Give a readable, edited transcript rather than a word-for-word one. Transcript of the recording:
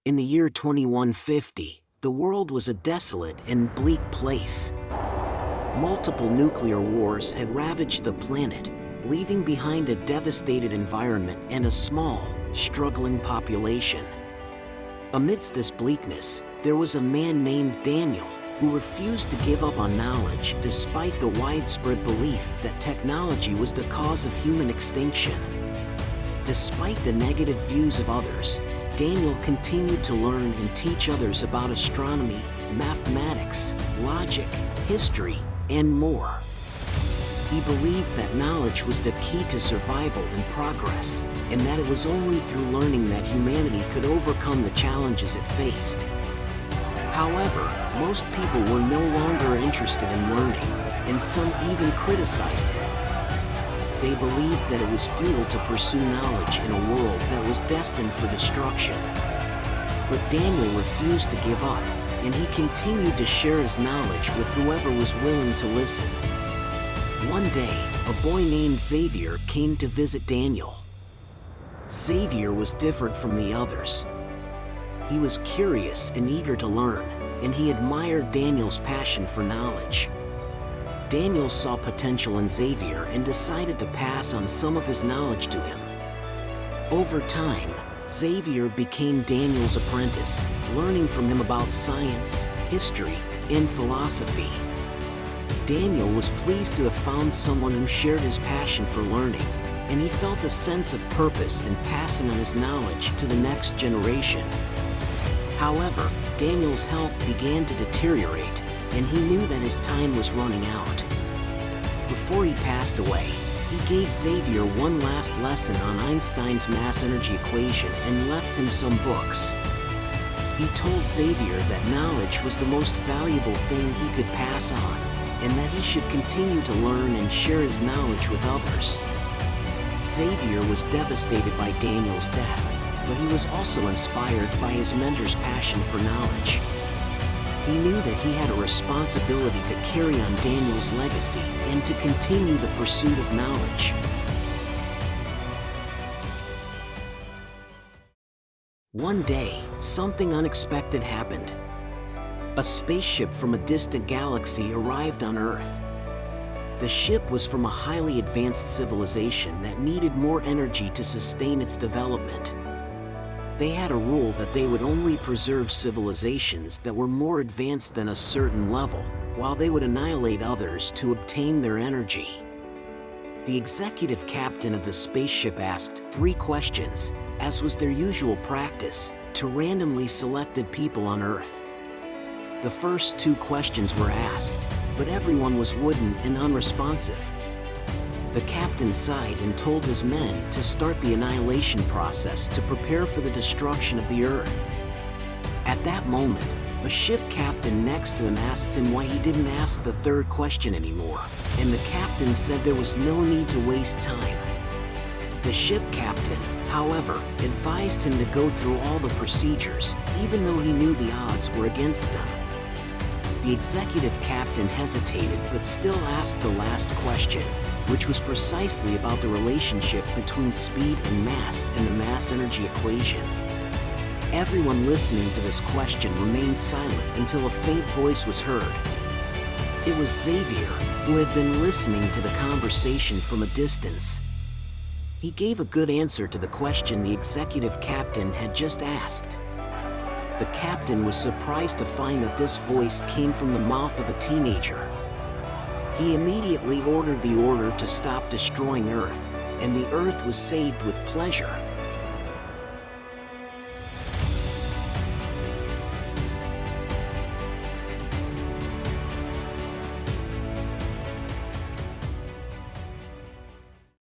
In the year 2150, the world was a desolate and bleak place. Multiple nuclear wars had ravaged the planet, leaving behind a devastated environment and a small, struggling population. Amidst this bleakness, there was a man named Daniel who refused to give up on knowledge despite the widespread belief that technology was the cause of human extinction. Despite the negative views of others, Daniel continued to learn and teach others about astronomy, mathematics, logic, history, and more. He believed that knowledge was the key to survival and progress, and that it was only through learning that humanity could overcome the challenges it faced. However, most people were no longer interested in learning, and some even criticized him. They believed that it was futile to pursue knowledge in a world that was destined for destruction. But Daniel refused to give up, and he continued to share his knowledge with whoever was willing to listen. One day, a boy named Xavier came to visit Daniel. Xavier was different from the others. He was curious and eager to learn, and he admired Daniel's passion for knowledge. Daniel saw potential in Xavier and decided to pass on some of his knowledge to him. Over time, Xavier became Daniel's apprentice, learning from him about science, history, and philosophy. Daniel was pleased to have found someone who shared his passion for learning, and he felt a sense of purpose in passing on his knowledge to the next generation. However, Daniel's health began to deteriorate, and he knew that his time was running out. Before he passed away, he gave Xavier one last lesson on Einstein's mass energy equation and left him some books. He told Xavier that knowledge was the most valuable thing he could pass on, and that he should continue to learn and share his knowledge with others. Xavier was devastated by Daniel's death, but he was also inspired by his mentor's passion for knowledge. He knew that he had a responsibility to carry on Daniel's legacy and to continue the pursuit of knowledge. One day, something unexpected happened. A spaceship from a distant galaxy arrived on Earth. The ship was from a highly advanced civilization that needed more energy to sustain its development. They had a rule that they would only preserve civilizations that were more advanced than a certain level, while they would annihilate others to obtain their energy. The executive captain of the spaceship asked 3 questions, as was their usual practice, to randomly selected people on Earth. The first 2 questions were asked, but everyone was wooden and unresponsive. The captain sighed and told his men to start the annihilation process to prepare for the destruction of the Earth. At that moment, a ship captain next to him asked him why he didn't ask the 3rd question anymore, and the captain said there was no need to waste time. The ship captain, however, advised him to go through all the procedures, even though he knew the odds were against them. The executive captain hesitated but still asked the last question, which was precisely about the relationship between speed and mass in the mass energy equation. Everyone listening to this question remained silent until a faint voice was heard. It was Xavier, who had been listening to the conversation from a distance. He gave a good answer to the question the executive captain had just asked. The captain was surprised to find that this voice came from the mouth of a teenager. He immediately ordered the order to stop destroying Earth, and the Earth was saved with pleasure.